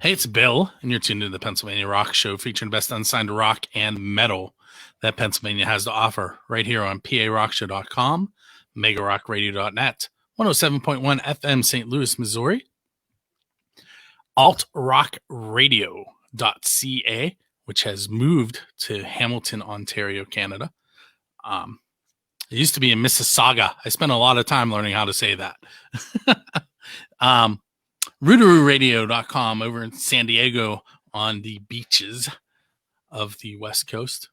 Hey, it's Bill, and you're tuned into the Pennsylvania Rock Show, featuring best unsigned rock and metal that Pennsylvania has to offer, right here on PARockshow.com, megarockradio.net, 107.1 FM St. Louis, Missouri, altrockradio.ca, which has moved to Hamilton, Ontario, Canada. It used to be in Mississauga. I spent a lot of time learning how to say that. RootarooRadio.com over in San Diego on the beaches of the West Coast.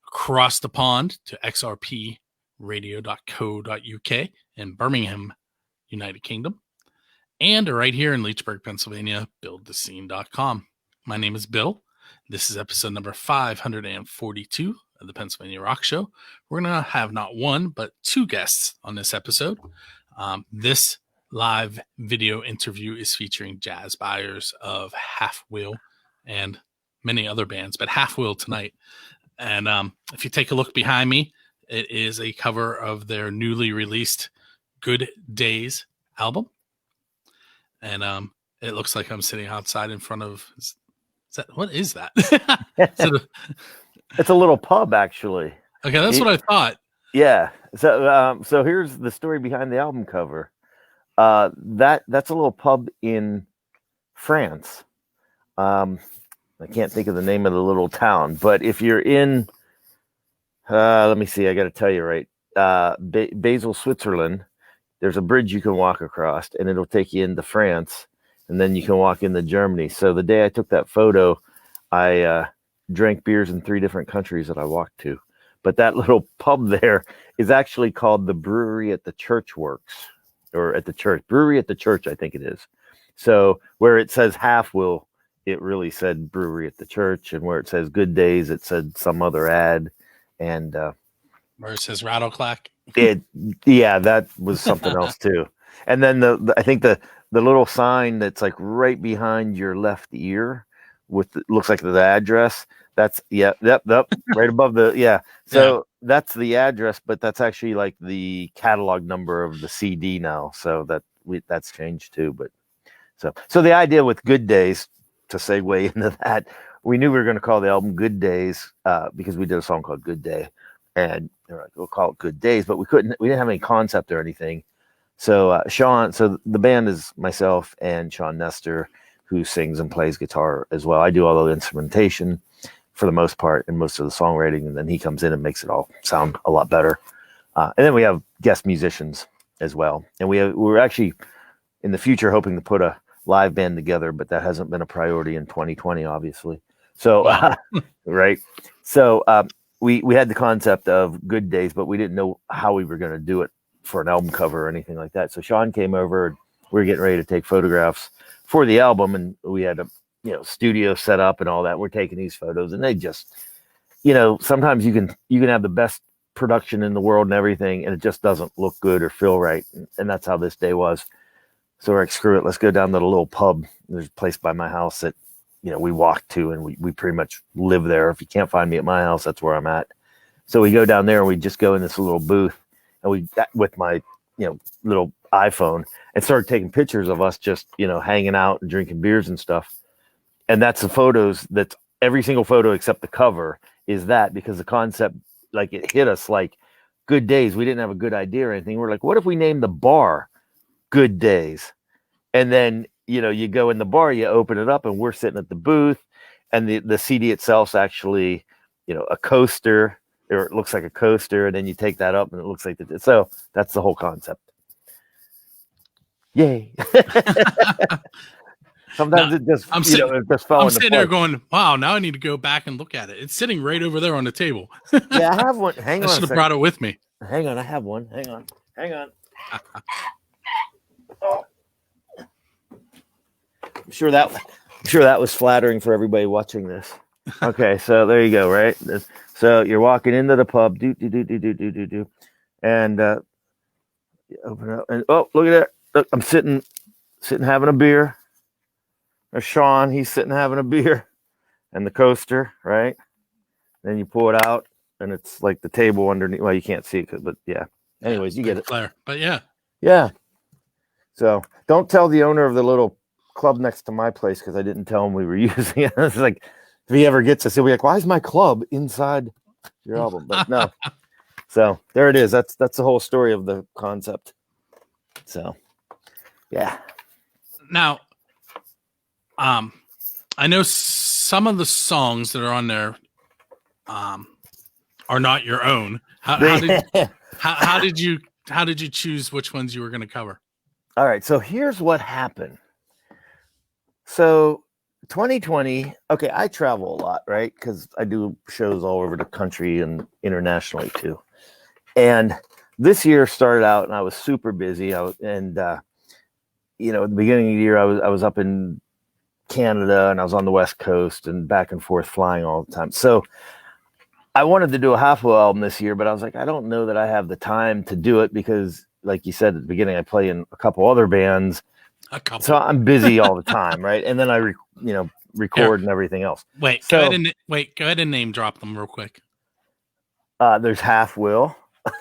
Across the pond to xrpradio.co.uk in Birmingham, United Kingdom. And right here in Leechburg, Pennsylvania, buildthescene.com. My name is Bill. This is episode number 542 of the Pennsylvania Rock Show. We're going to have not one, but two guests on this episode. This live video interview is featuring Jazz Byers of Half Wheel and many other bands, but Half Wheel tonight. And if you take a look behind me, it is a cover of their newly released Good Days album. And it looks like I'm sitting outside in front of, what is that? It's a little pub, actually. Okay, that's what I thought. Yeah. So here's the story behind the album cover. That's a little pub in France. I can't think of the name of the little town, but if you're in, let me see, I got to tell you right, Basel, Switzerland, there's a bridge you can walk across, and it'll take you into France, and then you can walk into Germany. So the day I took that photo, I drank beers in 3 different countries that I walked to. But that little pub there is actually called the Brewery at the Church Works. Or at the church, Brewery at the Church, I think it is. So where it says Half Wheel, it really said Brewery at the Church, and where it says Good Days, it said some other ad. And where it says Rattleclack, that was something else too. And then I think the little sign that's like right behind your left ear, looks like the address. That's right above the So. Yeah. That's the address, but that's actually like the catalog number of the CD now. So that's changed too. But so the idea with Good Days, to segue into that, we knew we were going to call the album Good Days because we did a song called Good Day, and we'll call it Good Days, but we didn't have any concept or anything. So so the band is myself and Sean Nestor, who sings and plays guitar as well. I do all the instrumentation for the most part, and most of the songwriting, and then he comes in and makes it all sound a lot better. And then we have guest musicians as well. And we're actually in the future hoping to put a live band together, but that hasn't been a priority in 2020, obviously. So, right. So we had the concept of Good Days, but we didn't know how we were going to do it for an album cover or anything like that. So Sean came over, and we were getting ready to take photographs for the album, and we had a studio set up and all that. We're taking these photos, and they just, sometimes you can have the best production in the world and everything, and it just doesn't look good or feel right. And that's how this day was. So we're like, screw it, let's go down to the little pub. There's a place by my house that, we walk to, and we pretty much live there. If you can't find me at my house, that's where I'm at. So we go down there, and we just go in this little booth, and we, with my, little iPhone, and started taking pictures of us just, hanging out and drinking beers and stuff. And that's the photos. That's every single photo except the cover is that, because the concept, like, it hit us like Good Days. We didn't have a good idea or anything. We're like, what if we named the bar Good Days? And then, you go in the bar, you open it up, and we're sitting at the booth, and the CD itself's actually, a coaster, or it looks like a coaster. And then you take that up, and it looks like so that's the whole concept. Yay. Sometimes it just, I'm sitting there going, wow, now I need to go back and look at it. It's sitting right over there on the table. Yeah, I have one. Hang on. I should have brought it with me. Hang on, I have one. Hang on. Oh. I'm sure that was flattering for everybody watching this. Okay, so there you go, right? So you're walking into the pub, and open up, and look at that. Look, I'm sitting having a beer. There's Sean, he's sitting having a beer, and the coaster, right? Then you pull it out, and it's like the table underneath. Well, you can't see it, but yeah. Anyways, you get it. Flare. But yeah. Yeah. So don't tell the owner of the little club next to my place because I didn't tell him we were using it. It's like, if he ever gets us, he'll be like, "Why is my club inside your album?" But no. So there it is. That's the whole story of the concept. So, yeah. Now, I know some of the songs that are on there are not your own. How did you choose which ones you were going to cover? All right. So here's what happened. So 2020. Okay, I travel a lot, right? Because I do shows all over the country and internationally too. And this year started out, and I was super busy. At the beginning of the year, I was up in Canada, and I was on the West Coast, and back and forth flying all the time. So I wanted to do a half-wheel album this year, but I was like, I don't know that I have the time to do it because, like you said at the beginning, I play in a couple other bands. So I'm busy all the time, right? And then I, record and everything else. Go ahead and name drop them real quick. There's Half-Wheel.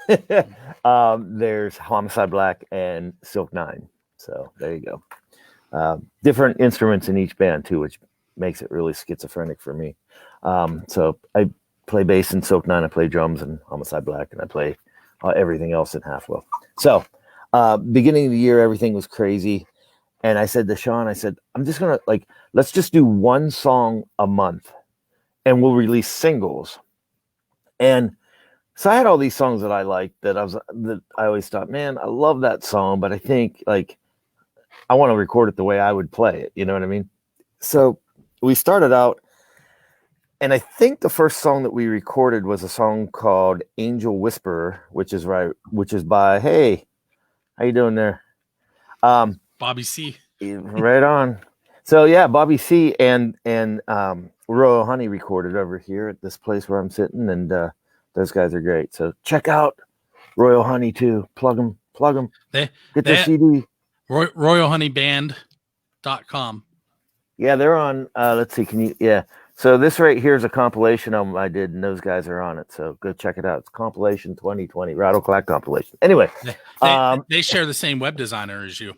There's Homicide Black and Silk Nine. So there you go. Different instruments in each band too, which makes it really schizophrenic for me. So I play bass in Silk Nine, I play drums in Homicide Black, and I play everything else in Half-Wheel. So beginning of the year, everything was crazy. And I said to Sean, I'm just going to let's just do one song a month and we'll release singles. And so I had all these songs that I liked that I always thought, man, I love that song, but I think I want to record it the way I would play it. You know what I mean? So we started out, and I think the first song that we recorded was a song called Angel Whisperer, which is by, hey, how you doing there? Bobby C. Right on. So yeah, Bobby C and Royal Honey recorded over here at this place where I'm sitting, and those guys are great. So check out Royal Honey too. Plug them. Get their CD. RoyalHoneyBand.com. Yeah, they're on. Let's see. Yeah. So this right here is a compilation album I did, and those guys are on it. So go check it out. It's compilation 2020, Rattle Clack compilation. Anyway, they share the same web designer as you.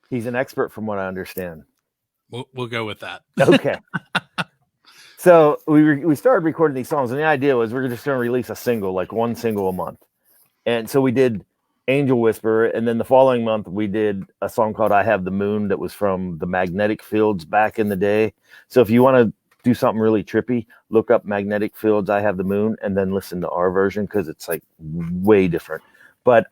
He's an expert from what I understand. We'll go with that. Okay. So we started recording these songs, and the idea was we're just going to release a single, like one single a month. And so we did Angel Whisperer, and then the following month we did a song called I Have the Moon that was from the Magnetic Fields back in the day. So if you want to do something really trippy, look up Magnetic Fields, I Have the Moon, and then listen to our version because it's way different. But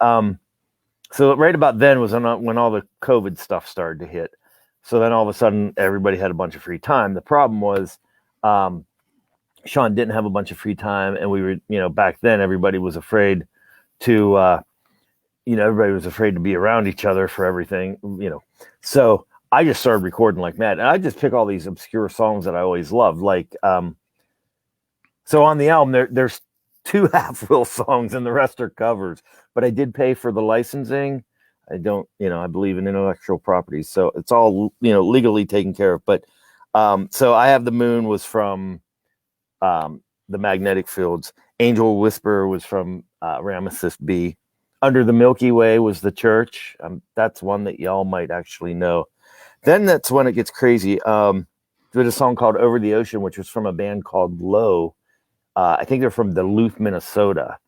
so right about then was when all the COVID stuff started to hit. So then all of a sudden everybody had a bunch of free time. The problem was Sean didn't have a bunch of free time, and we were, back then everybody was afraid to everybody was afraid to be around each other for everything, So I just started recording like mad, and I just pick all these obscure songs that I always loved. So on the album there's 2 Half-Wheel songs, and the rest are covers. But I did pay for the licensing. I don't, I believe in intellectual property, so it's all legally taken care of. But so I Have the Moon was from the Magnetic Fields. Angel Whisperer was from Ramesses B. Under the Milky Way was The Church. That's one that y'all might actually know. Then that's when it gets crazy. There's a song called Over the Ocean, which was from a band called Low. I think they're from Duluth, Minnesota.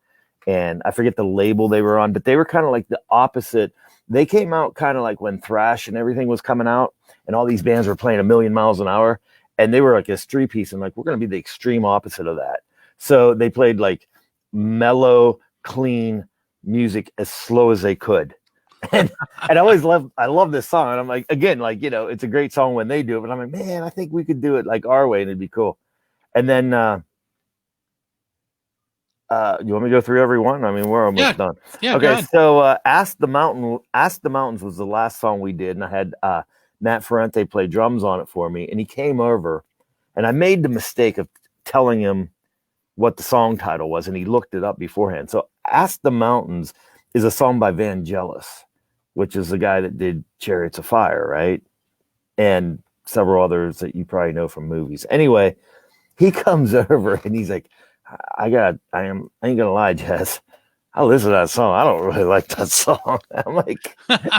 And I forget the label they were on, but they were kind of like the opposite. They came out kind of like when thrash and everything was coming out, and all these bands were playing 1,000,000 miles an hour. And they were like a street piece, and we're going to be the extreme opposite of that. So they played mellow, clean music as slow as they could. And I love this song. And I'm like, again, it's a great song when they do it, but I'm like, man, I think we could do it our way and it'd be cool. And then you want me to go through every one? I mean, we're almost done. Yeah. Okay. So Ask the Mountains was the last song we did, and I had Matt Ferrante play drums on it for me, and he came over, and I made the mistake of telling him what the song title was, and he looked it up beforehand. So Ask the Mountains is a song by Vangelis, which is the guy that did Chariots of Fire, right? And several others that you probably know from movies. Anyway, he comes over and he's like, I ain't gonna lie, Jess. I listen to that song. I don't really like that song. I'm like,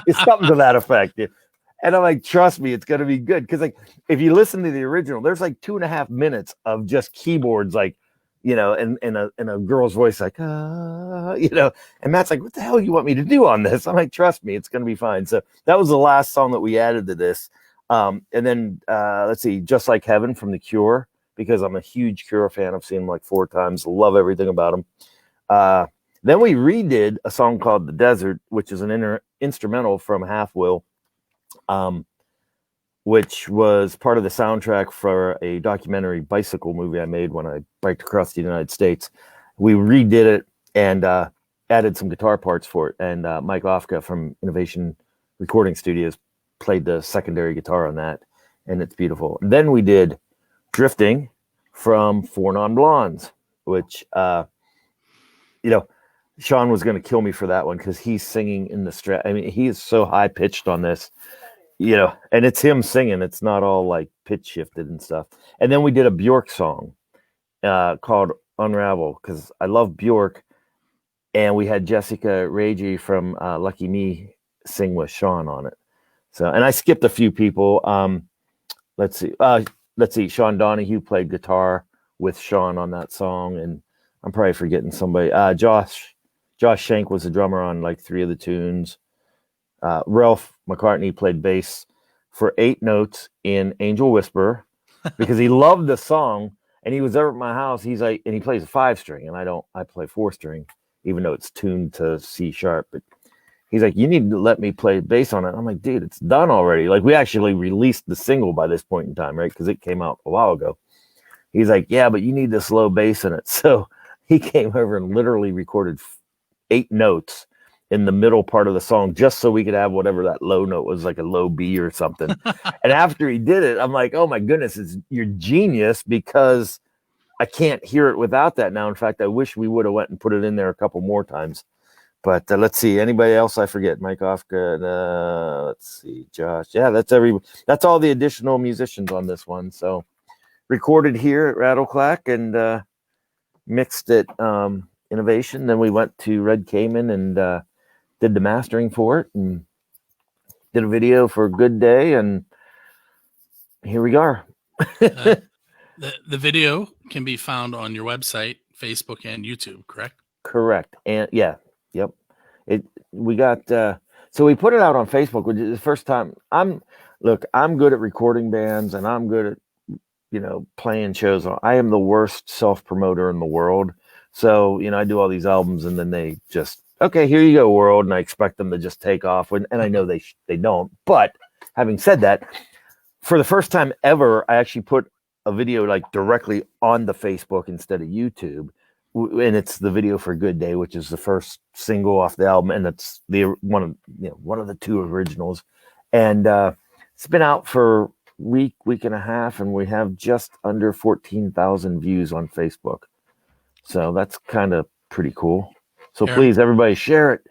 it's something to that effect. And I'm like, trust me, it's gonna be good. Because like if you listen to the original, there's like 2.5 minutes of just keyboards, like, you know, and a girl's voice, like, you know, and Matt's like, what the hell you want me to do on this? I'm like, trust me, it's gonna be fine. So that was the last song that we added to this. And then let's see, Just Like Heaven from The Cure, because I'm a huge Cure fan. I've seen them like 4 times, love everything about them. Then we redid a song called The Desert, which is an instrumental from Half Will, which was part of the soundtrack for a documentary bicycle movie I made when I biked across the United States. We redid it and added some guitar parts for it. And Mike Ofka from Innovation Recording Studios played the secondary guitar on that, and it's beautiful. And then we did Drifting from Four Non Blondes, which, you know, Sean was going to kill me for that one because he's singing in the strat. I mean, he is so high pitched on this, you know, and it's him singing. It's not all like pitch shifted and stuff. And then we did a Bjork song called Unravel because I love Bjork. And we had Jessica Raggi from Lucky Me sing with Sean on it. So, and I skipped a few people. Let's see. Sean Donahue played guitar with Sean on that song. And I'm probably forgetting somebody. Josh Shank was the drummer on like 3 of the tunes. Ralph McCartney played bass for 8 notes in Angel Whisperer because he loved the song, and he was over at my house. He's like, and he plays a 5-string, and I play 4-string, even though it's tuned to C sharp. But he's like, you need to let me play bass on it. I'm like, dude, it's done already. Like, we actually released the single by this point in time, right? Because it came out a while ago. He's like, yeah, but you need this low bass in it. So he came over and literally recorded 8 notes in the middle part of the song just so we could have whatever that low note was, like a low B or something. And after he did it, I'm like, oh my goodness, you're genius, because I can't hear it without that now. In fact, I wish we would have went and put it in there a couple more times. But let's see, anybody else I forget? Mike Ofka, let's see, Josh. Yeah, that's all the additional musicians on this one. So recorded here at Rattleclack and mixed at Innovation. Then we went to Red Cayman and did the mastering for it and did a video for Good Day, and here we are. The video can be found on your website, Facebook, and YouTube, correct? Correct. And yeah, yep. We got so we put it out on Facebook, which is the first time. I'm good at recording bands, and I'm good at, you know, playing shows. I am the worst self-promoter in the world. So, you know, I do all these albums, and then they just, okay, here you go, world, and I expect them to just take off. And I know they don't. But having said that, for the first time ever, I actually put a video like directly on the Facebook instead of YouTube, and it's the video for Good Day, which is the first single off the album, and it's one of the 2 originals. And it's been out for week and a half, and we have just under 14,000 views on Facebook. So that's kind of pretty cool. So please, everybody, share it.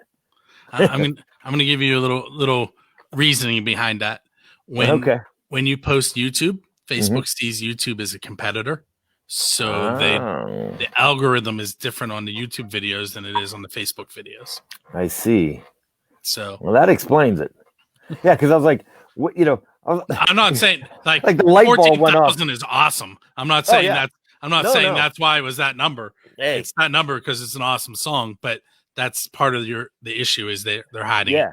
I'm gonna give you a little reasoning behind that. When you post YouTube, Facebook sees YouTube as a competitor, so the algorithm is different on the YouTube videos than it is on the Facebook videos. I see. So that explains it. Yeah, because I was like, what, you know, I'm not saying like the light bulb went off. 14,000 is awesome. I'm not saying that. I'm not saying that's why it was that number. Hey. It's that number because it's an awesome song, but that's part of the issue is they're hiding. Yeah.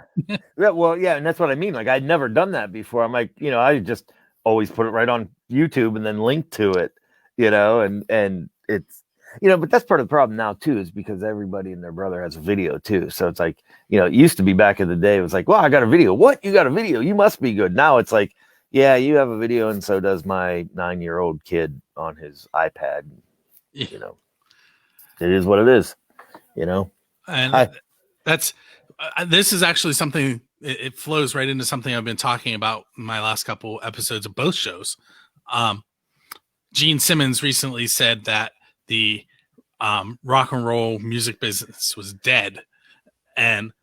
Well, yeah, and that's what I mean. Like, I'd never done that before. I'm like, you know, I just always put it right on YouTube and then link to it, you know, and it's, you know, but that's part of the problem now too, is because everybody and their brother has a video too. So it's like, you know, it used to be back in the day, it was like, well, I got a video. What? You got a video? You must be good. Now it's like, yeah, you have a video, and so does my 9-year-old kid on his iPad. You know, it is what it is, you know. And that's this is actually something. It flows right into something I've been talking about in my last couple episodes of both shows. Gene Simmons recently said that the rock and roll music business was dead, and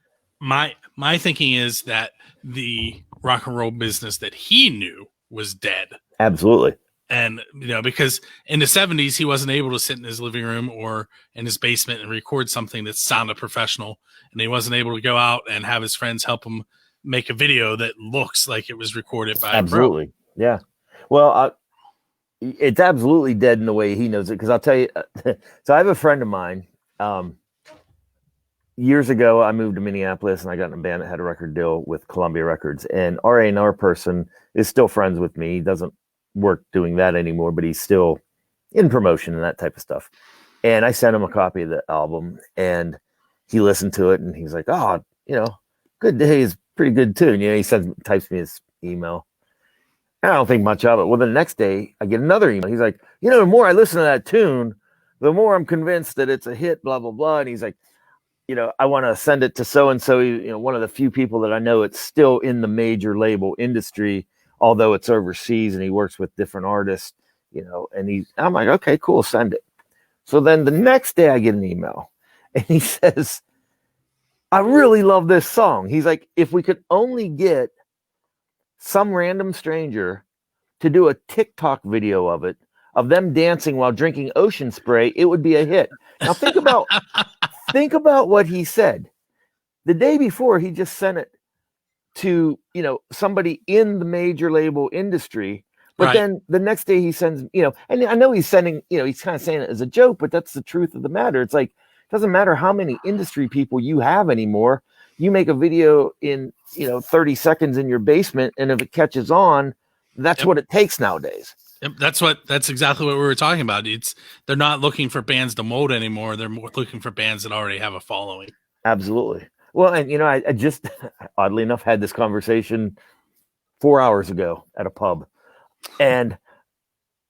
my thinking is that the rock and roll business that he knew was dead. Absolutely. And, because in the 70s, he wasn't able to sit in his living room or in his basement and record something that sounded professional. And he wasn't able to go out and have his friends help him make a video that looks like it was recorded by absolutely. a pro. Yeah. Well, it's absolutely dead in the way he knows it. Because I'll tell you, so I have a friend of mine. Years ago, I moved to Minneapolis and I got in a band that had a record deal with Columbia Records. And our A&R person is still friends with me. He doesn't work doing that anymore, but he's still in promotion and that type of stuff. And I sent him a copy of the album and he listened to it and he's like, oh, Good Day is pretty good too. And, he types me his email. And I don't think much of it. Well, the next day I get another email. He's like, the more I listen to that tune, the more I'm convinced that it's a hit, blah, blah, blah. And he's like, I want to send it to so-and-so, one of the few people that I know it's still in the major label industry, although it's overseas and he works with different artists, and I'm like, okay, cool, send it. So then the next day I get an email and he says, I really love this song. He's like, if we could only get some random stranger to do a TikTok video of it, of them dancing while drinking ocean spray, it would be a hit. Now think about what he said. The day before, he just sent it to, somebody in the major label industry. But Right. Then the next day he sends, and I know he's sending, he's kind of saying it as a joke, but that's the truth of the matter. It's like, it doesn't matter how many industry people you have anymore. You make a video in, 30 seconds in your basement. And if it catches on, that's what it takes nowadays. Yep, that's exactly what we were talking about. They're not looking for bands to mold anymore. They're more looking for bands that already have a following. Absolutely. Well, and I just oddly enough had this conversation 4 hours ago at a pub, and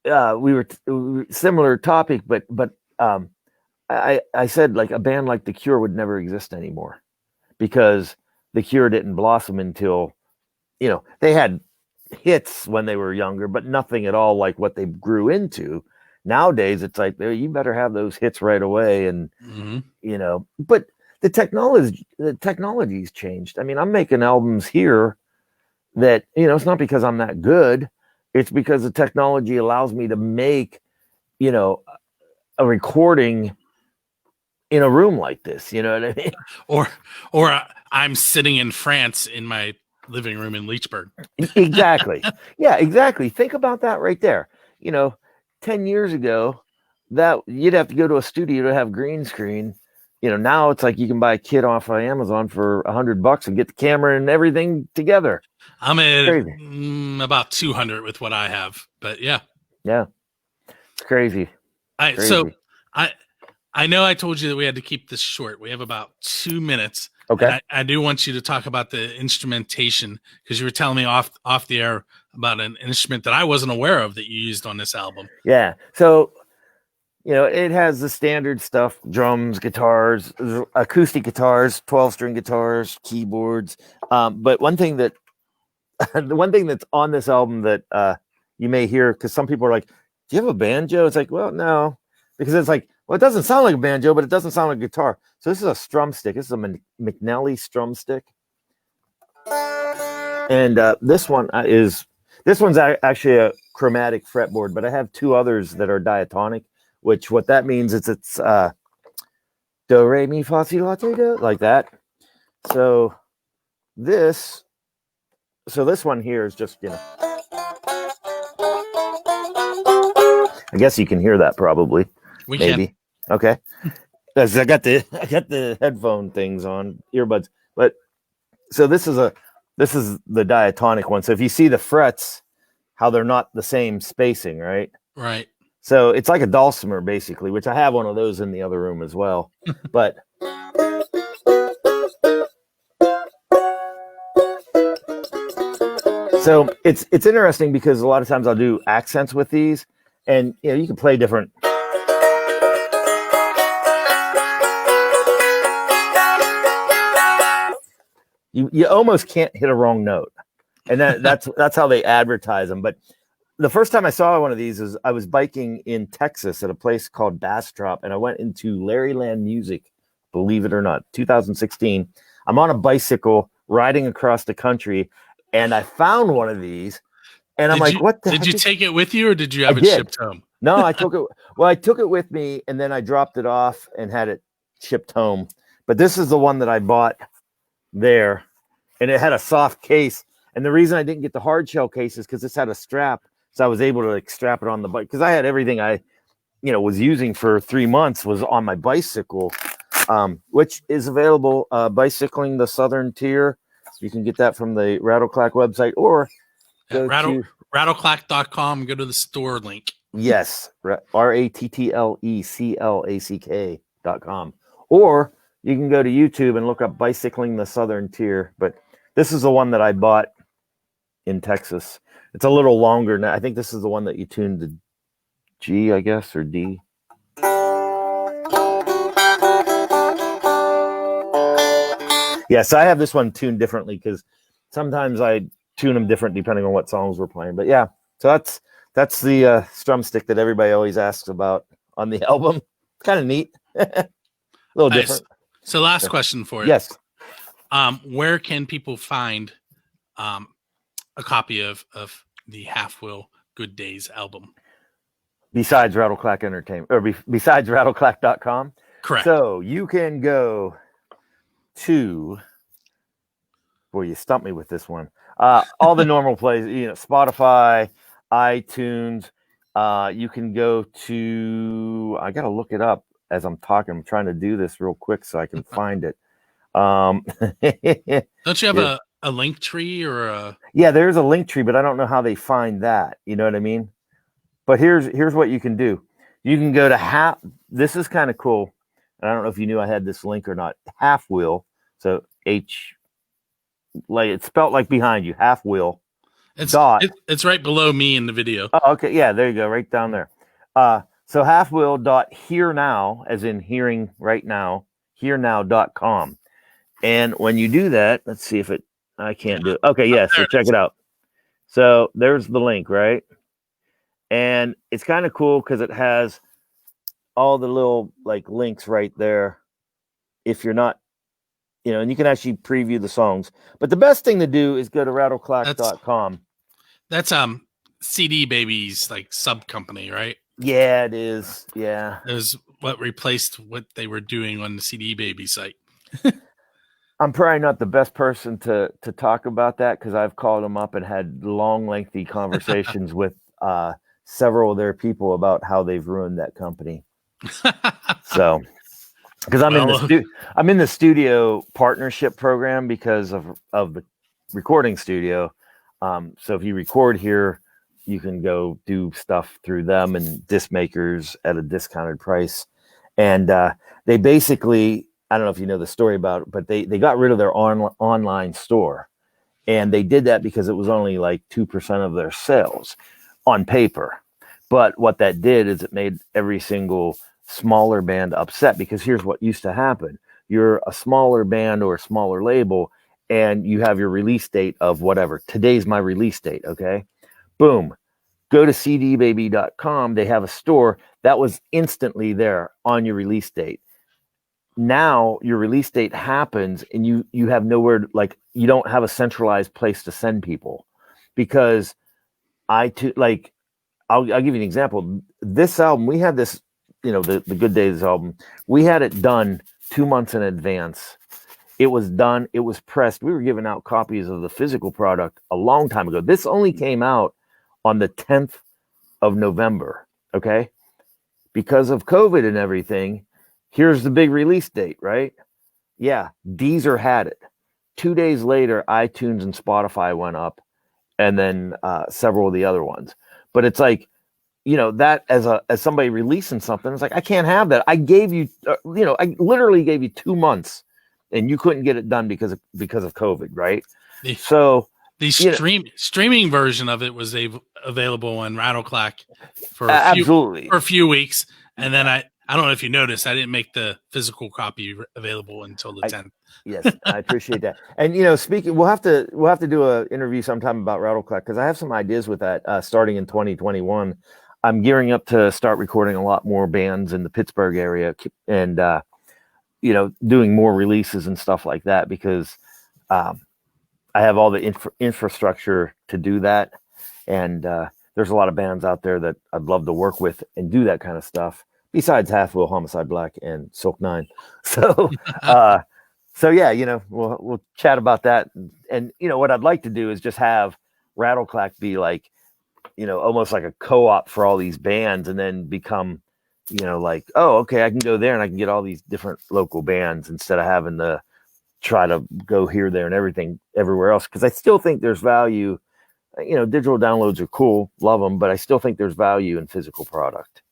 we were similar topic, but I said like a band like The Cure would never exist anymore because The Cure didn't blossom until they had hits when they were younger, but nothing at all like what they grew into. Nowadays, it's like you better have those hits right away, and but the technology's changed. I mean, I'm making albums here that it's not because I'm that good; it's because the technology allows me to make a recording in a room like this. You know what I mean? Or I'm sitting in France in my living room in Leechburg. Exactly. Yeah, exactly. Think about that right there. 10 years ago, that you'd have to go to a studio to have green screen. Now it's like you can buy a kit off of Amazon for $100 and get the camera and everything together. I'm at about 200 with what I have, but yeah. Yeah. It's crazy. So I know I told you that we had to keep this short. We have about 2 minutes. Okay. I do want you to talk about the instrumentation because you were telling me off the air about an instrument that I wasn't aware of that you used on this album. Yeah. So, it has the standard stuff, drums, guitars, acoustic guitars, 12-string guitars, keyboards. But the one thing that's on this album that you may hear, because some people are like, do you have a banjo? It's like, well, no, because it's like, well, it doesn't sound like a banjo, but it doesn't sound like a guitar. So this is a strum stick. This is a McNally strum stick. And this one's actually a chromatic fretboard, but I have two others that are diatonic, which what that means is it's do, re, mi, fa, si, la, ti, do, like that. So this one here is just, I guess you can hear that probably. We maybe. Can. Okay. Because I got the headphone things on, earbuds. But so this is the diatonic one. So if you see the frets, how they're not the same spacing, right? Right. So it's like a dulcimer basically, which I have one of those in the other room as well. But so it's interesting because a lot of times I'll do accents with these, and you can play different. You almost can't hit a wrong note, and that's how they advertise them. But the first time I saw one of these is I was biking in Texas at a place called Bastrop, and I went into Larryland Music, believe it or not, 2016. I'm on a bicycle riding across the country, and I found one of these, And I'm like, what the Did heck you is-" take it with you, or did you I have it did. shipped home? No, I took it. Well, I took it with me, and then I dropped it off and had it shipped home. But this is the one that I bought there, and it had a soft case. And the reason I didn't get the hard shell case is because this had a strap, so I was able to like strap it on the bike, because I had everything I, was using for 3 months was on my bicycle, which is available. Bicycling the Southern Tier. You can get that from the Rattleclack website, or go to Rattleclack.com. Go to the store link. yes, RATTLECLACK.com, or you can go to YouTube and look up Bicycling the Southern Tier. But this is the one that I bought in Texas. It's a little longer now. I think this is the one that you tuned to G, I guess, or D. Yeah, so I have this one tuned differently because sometimes I tune them different depending on what songs we're playing. But yeah, so that's the strum stick that everybody always asks about on the album. It's kind of neat. A little different. So last question for you. Yes. Where can people find a copy of the Half Wheel Good Days album? Besides Rattleclack Entertainment, or besides Rattleclack.com. Correct. So you can go to, boy, you stumped me with this one. All the normal places, Spotify, iTunes. You can go to, I got to look it up as I'm talking. I'm trying to do this real quick so I can find it. Don't you have a link tree or a? Yeah, there's a link tree, but I don't know how they find that. You know what I mean? But here's what you can do. You can go to this is kind of cool. And I don't know if you knew I had this link or not. Half Wheel. So like it's spelled like behind you, Half Wheel. It's right below me in the video. Oh, okay. Yeah, there you go. Right down there. So halfwheel.hearnow, as in hearing right now, hearnow.com. And when you do that, let's see if I can't do it. Okay, yeah, so check it out. So there's the link, right? And it's kind of cool because it has all the little like links right there. If you're not, and you can actually preview the songs. But the best thing to do is go to rattleclack.com. That's CD Baby's like sub company, right? Yeah, it is. Yeah. It was what replaced what they were doing on the CD Baby site. I'm probably not the best person to talk about that because I've called them up and had long, lengthy conversations with several of their people about how they've ruined that company. So, because I'm in the studio partnership program because of the recording studio. So if you record here, you can go do stuff through them and disc makers at a discounted price. And they basically, I don't know if you know the story about it, but they got rid of their online store. And they did that because it was only like 2% of their sales on paper. But what that did is it made every single smaller band upset, because here's what used to happen. You're a smaller band or a smaller label, and you have your release date of whatever. Today's my release date, okay? Boom. Go to cdbaby.com. They have a store that was instantly there on your release date. Now your release date happens and you have nowhere, like you don't have a centralized place to send people, because I'll give you an example. This album, we had this, the Good Days album, we had it done 2 months in advance. It was done. It was pressed. We were giving out copies of the physical product a long time ago. This only came out on the 10th of November. Okay. Because of COVID and everything, here's the big release date, right? Yeah. Deezer had it. 2 days later, iTunes and Spotify went up, and then several of the other ones. But it's like, that as somebody releasing something, it's like, I can't have that. I gave you, I literally gave you 2 months, and you couldn't get it done because of COVID, right? The streaming version of it was available on Rattleclack for a few weeks, and then I don't know if you noticed, I didn't make the physical copy available until the 10th. Yes, I appreciate that. And speaking, we'll have to do an interview sometime about Rattleclack, because I have some ideas with that starting in 2021. I'm gearing up to start recording a lot more bands in the Pittsburgh area, and doing more releases and stuff like that, because I have all the infrastructure to do that. And there's a lot of bands out there that I'd love to work with and do that kind of stuff. Besides Half Wheel, Homicide Black, and Silk Nine. So so yeah, we'll chat about that. And what I'd like to do is just have Rattleclack be like, almost like a co-op for all these bands, and then become, like, oh, okay, I can go there and I can get all these different local bands instead of having to try to go here, there, and everything everywhere else. Because I still think there's value. Digital downloads are cool, love them, but I still think there's value in physical product.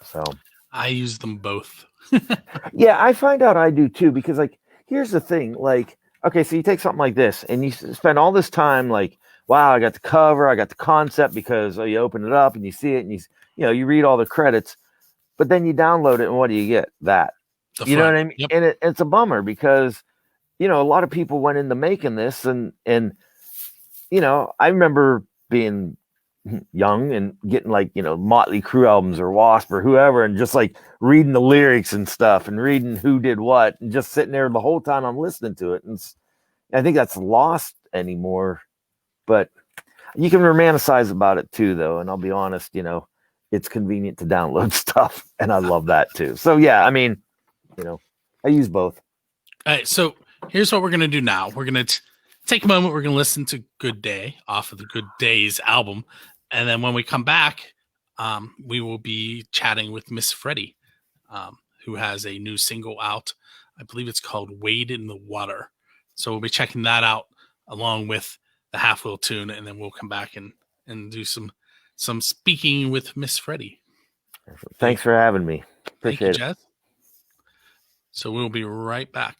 So I use them both. yeah, I find out I do too, because like, here's the thing, like, okay, so you take something like this and you spend all this time like, wow, I got the cover, I got the concept, because you open it up and you see it and you read all the credits, but then you download it and what do you get? That. You know what I mean? Yep. And it's a bummer because, a lot of people went into making this and I remember being young and getting like, Motley Crue albums or Wasp or whoever, and just like reading the lyrics and stuff and reading who did what and just sitting there the whole time I'm listening to it. And I think that's lost anymore, but you can romanticize about it too, though. And I'll be honest, it's convenient to download stuff and I love that too. So yeah, I mean, I use both. All right. So here's what we're going to do now. We're going to take a moment. We're going to listen to Good Day off of the Good Days album. And then when we come back, we will be chatting with Miss Freddye, who has a new single out. I believe it's called Wade in the Water. So we'll be checking that out along with the Half Wheel tune. And then we'll come back and do some speaking with Miss Freddye. Thanks for having me. Appreciate it. Thank you, Jess. So we'll be right back.